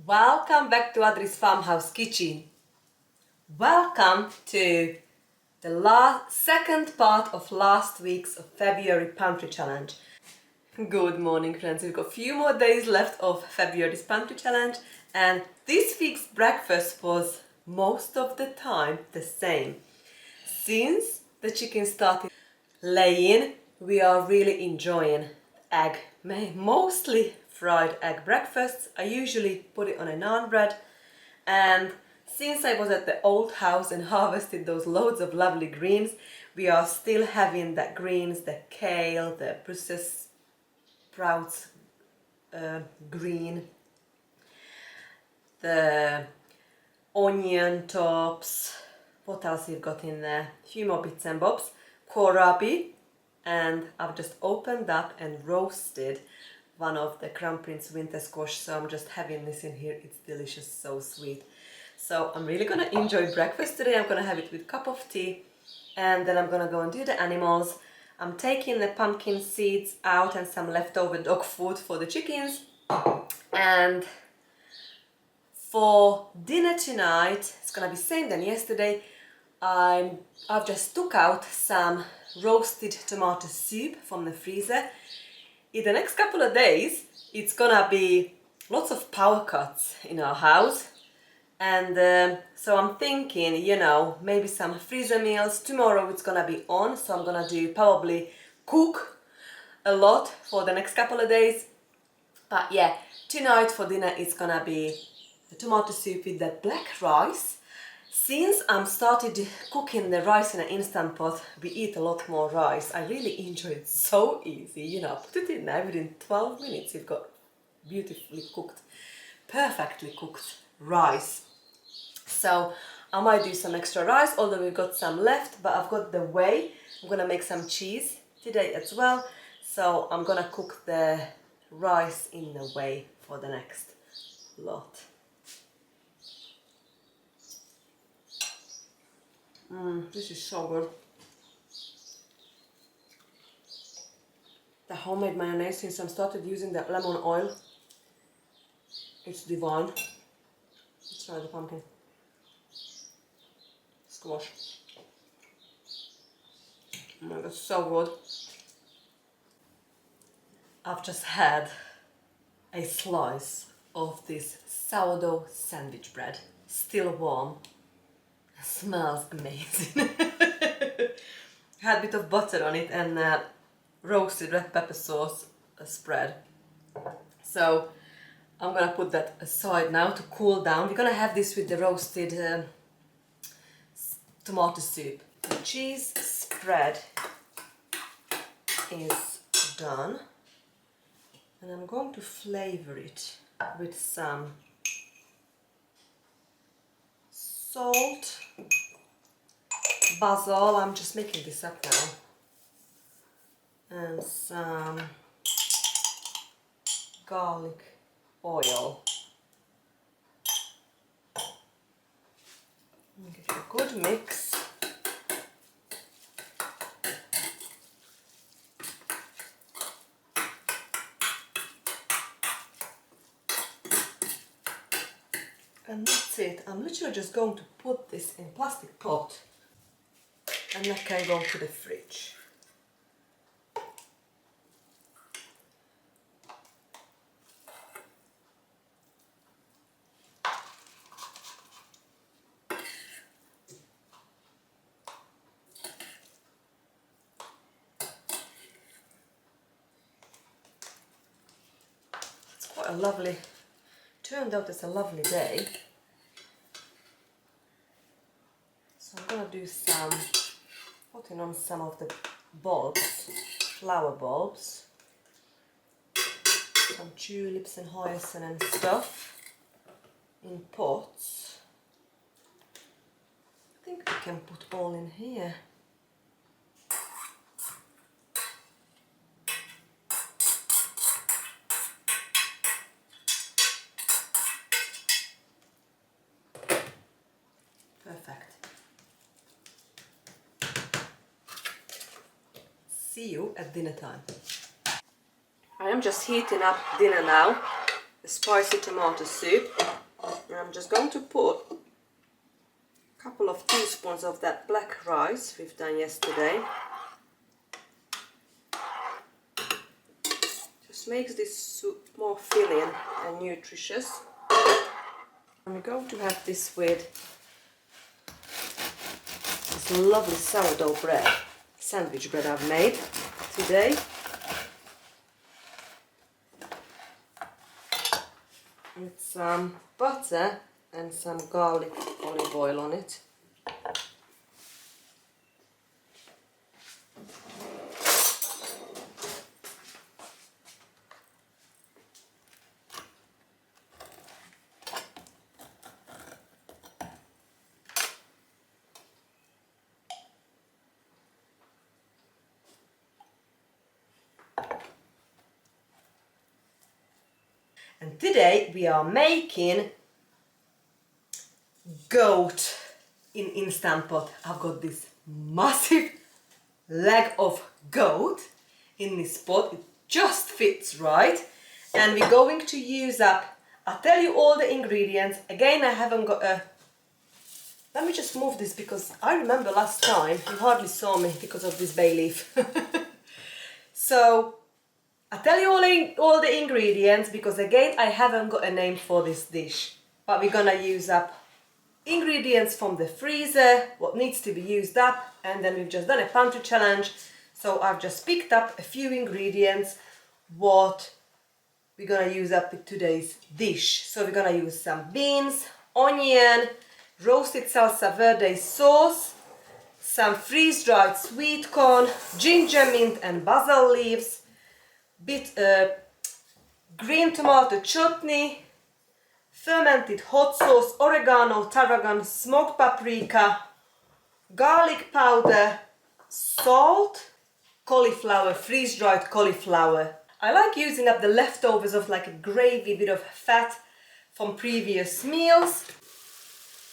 Welcome back to Adri's Farmhouse Kitchen. Welcome to the second part of last week's February Pantry Challenge. Good morning, friends. We've got a few more days left of February's Pantry Challenge, and this week's breakfast was most of the time the same. Since the chickens started laying, we are really enjoying egg, mostly fried egg breakfasts. I usually put it on a naan bread, and since I was at the old house and harvested those loads of lovely greens, we are still having the greens, the kale, the Brussels sprouts, green, the onion tops, what else we've got in there, a few more bits and bobs, kohlrabi, and I've just opened up and roasted one of the Crown Prince winter squash, so I'm just having this in here. It's delicious, so sweet. So I'm really gonna enjoy breakfast today. I'm gonna have it with a cup of tea, and then I'm gonna go and do the animals. I'm taking the pumpkin seeds out and some leftover dog food for the chickens, and for dinner tonight, it's gonna be same than yesterday. I've just took out some roasted tomato soup from the freezer. In the next couple of days, it's gonna be lots of power cuts in our house. And so I'm thinking, maybe some freezer meals. Tomorrow it's gonna be on, so I'm gonna do probably cook a lot for the next couple of days. But yeah, tonight for dinner it's gonna be the tomato soup with that black rice. Since I'm started cooking the rice in an instant pot, we eat a lot more rice. I really enjoy it, so easy, put it in there within 12 minutes you've got beautifully cooked, perfectly cooked rice. So I might do some extra rice, although we've got some left, but I've got the whey. I'm gonna make some cheese today as well. So I'm gonna cook the rice in the whey for the next lot. This is so good. The homemade mayonnaise, since I started using the lemon oil, it's divine. Let's try the pumpkin squash. Oh my god, so good. I've just had a slice of this sourdough sandwich bread, still warm. Smells amazing. Had a bit of butter on it and roasted red pepper sauce spread. So I'm gonna put that aside now to cool down. We're gonna have this with the roasted tomato soup. The cheese spread is done, and I'm going to flavor it with some salt, basil, I'm just making this up now, and some garlic oil. Give it a good mix. And that's it. I'm literally just going to put this in plastic pot, and that can go to the fridge. It's quite a lovely, turned out it's a lovely day. So I'm gonna do some, putting on some of the bulbs, flower bulbs, some tulips and hyacinth and stuff in pots. I think we can put all in here. Perfect. See you at dinner time. I am just heating up dinner now. the spicy tomato soup. And I'm just going to put a couple of teaspoons of that black rice we've done yesterday. Just makes this soup more filling and nutritious. I'm going to have this with this lovely sourdough bread, sandwich bread I've made today. With some butter and some garlic olive oil on it. And today we are making goat in Instant Pot. I've got this massive leg of goat in this pot. It just fits right. And we're going to use up, I'll tell you all the ingredients. Again, I haven't got a... Let me just move this because I remember last time you hardly saw me because of this bay leaf. So I'll tell you all the ingredients because again I haven't got a name for this dish. But we're gonna use up ingredients from the freezer, what needs to be used up, and then we've just done a pantry challenge. So I've just picked up a few ingredients what we're gonna use up with today's dish. So we're gonna use some beans, onion, roasted salsa verde sauce, some freeze-dried sweet corn, ginger, mint and basil leaves, green tomato chutney, fermented hot sauce, oregano, tarragon, smoked paprika, garlic powder, salt, cauliflower, freeze-dried cauliflower. I like using up the leftovers of like a gravy, bit of fat from previous meals.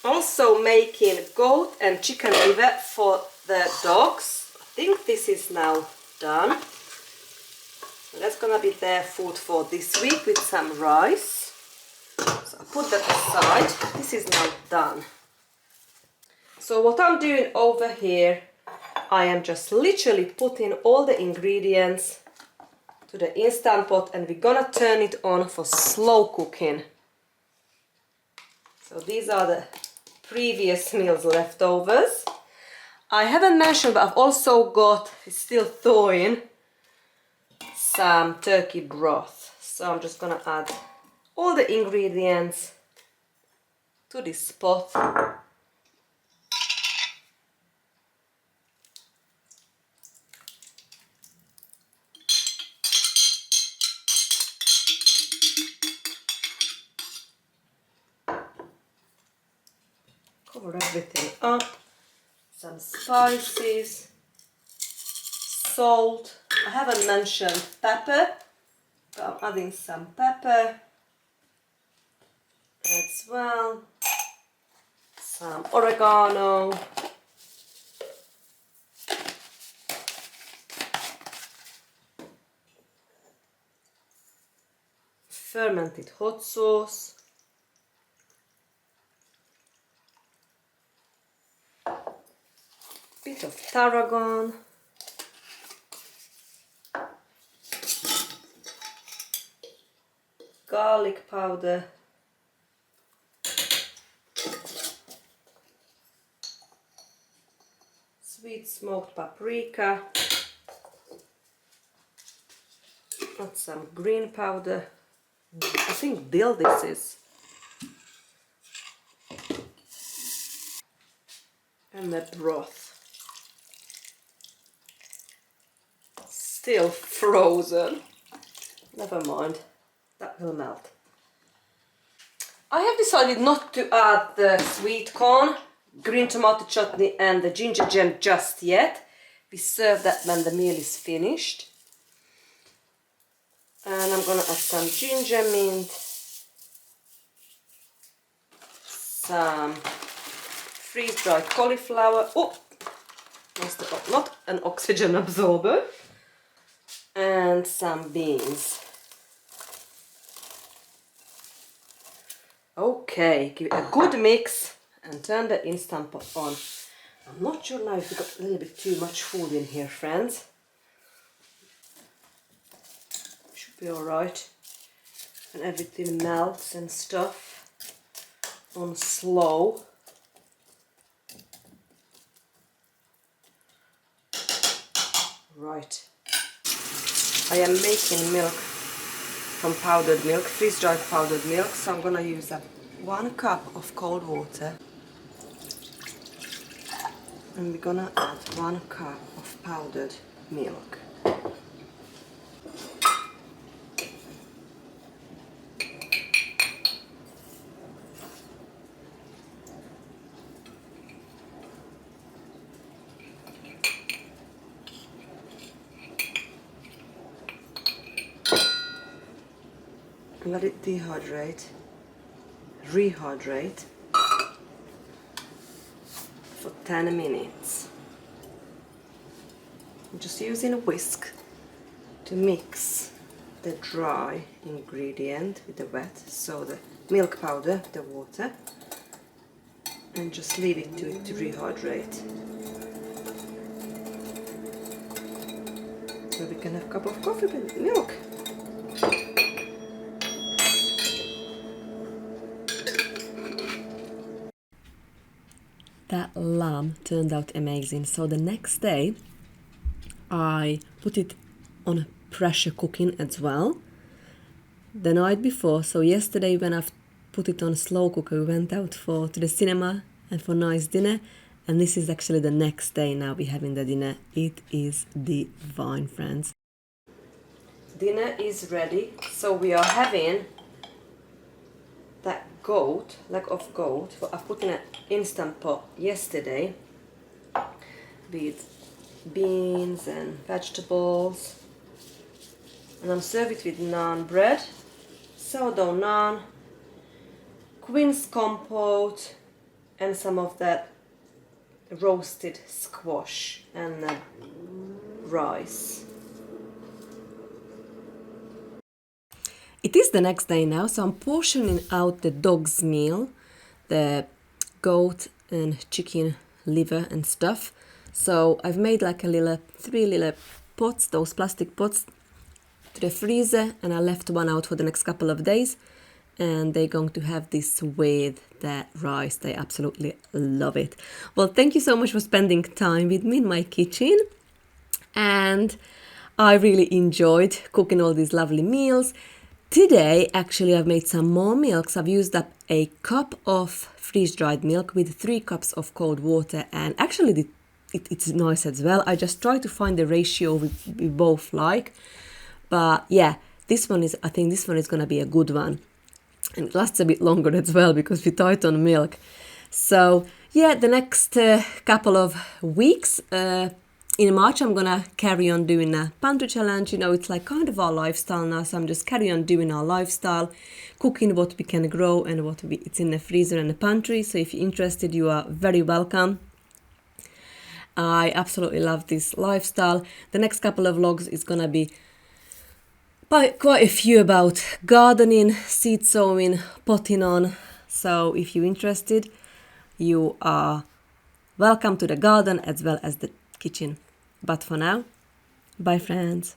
Also making goat and chicken liver for the dogs. I think this is now done. That's gonna be their food for this week with some rice. So I put that aside. This is now done. So what I'm doing over here, I am just literally putting all the ingredients to the Instant Pot and we're gonna turn it on for slow cooking. So these are the previous meals leftovers. I haven't mentioned, but I've also got, it's still thawing, some turkey broth. So I'm just gonna add all the ingredients to this pot. Cover everything up. Some spices, salt. I haven't mentioned pepper, but I'm adding some pepper as well. Some oregano. Fermented hot sauce. Bit of tarragon. Garlic powder. Sweet smoked paprika. Add some green powder. I think dill this is. And the broth. Still frozen. Never mind, that will melt. I have decided not to add the sweet corn, green tomato chutney and the ginger jam just yet. We serve that when the meal is finished. And I'm gonna add some ginger mint, some freeze-dried cauliflower. Oh, not an oxygen absorber. And some beans. Okay, give it a good mix and turn the Instant Pot on. I'm not sure now if we got a little bit too much food in here, friends. Should be alright. And everything melts and stuff on slow. Right. I am making milk from powdered milk, freeze-dried powdered milk, so I'm gonna use 1 cup of cold water. And we're gonna add 1 cup of powdered milk. Let it rehydrate for 10 minutes. I'm just using a whisk to mix the dry ingredient with the wet, so the milk powder, the water, and just leave it to rehydrate. So we can have a cup of coffee with milk. That lamb turned out amazing. So the next day I put it on pressure cooking as well. The night before, so yesterday when I've put it on slow cooker, we went out to the cinema and for nice dinner. And this is actually the next day now we're having the dinner. It is divine, friends. Dinner is ready. So we are having that leg of goat, what I put in an Instant Pot yesterday with beans and vegetables, and I'm serving it with naan bread, sourdough naan, quince compote, and some of that roasted squash and rice. It is the next day now, so I'm portioning out the dog's meal, the goat and chicken liver and stuff. So I've made like a 3 little pots, those plastic pots, to the freezer, and I left one out for the next couple of days. And they're going to have this with the rice. They absolutely love it. Well, thank you so much for spending time with me in my kitchen. And I really enjoyed cooking all these lovely meals. Today, actually, I've made some more milks. I've used up a cup of freeze-dried milk with 3 cups of cold water, and actually it's nice as well. I just try to find the ratio we both like. But yeah, I think this one is going to be a good one. And it lasts a bit longer as well because we're tight on milk. So yeah, the next couple of weeks, in March, I'm gonna carry on doing a Pantry challenge. You know, it's like kind of our lifestyle now, so I'm just carry on doing our lifestyle, cooking what we can grow and it's in the freezer and the pantry. So if you're interested, you are very welcome. I absolutely love this lifestyle. The next couple of vlogs is gonna be quite a few about gardening, seed sowing, potting on. So if you're interested, you are welcome to the garden as well as the kitchen. But for now, bye friends.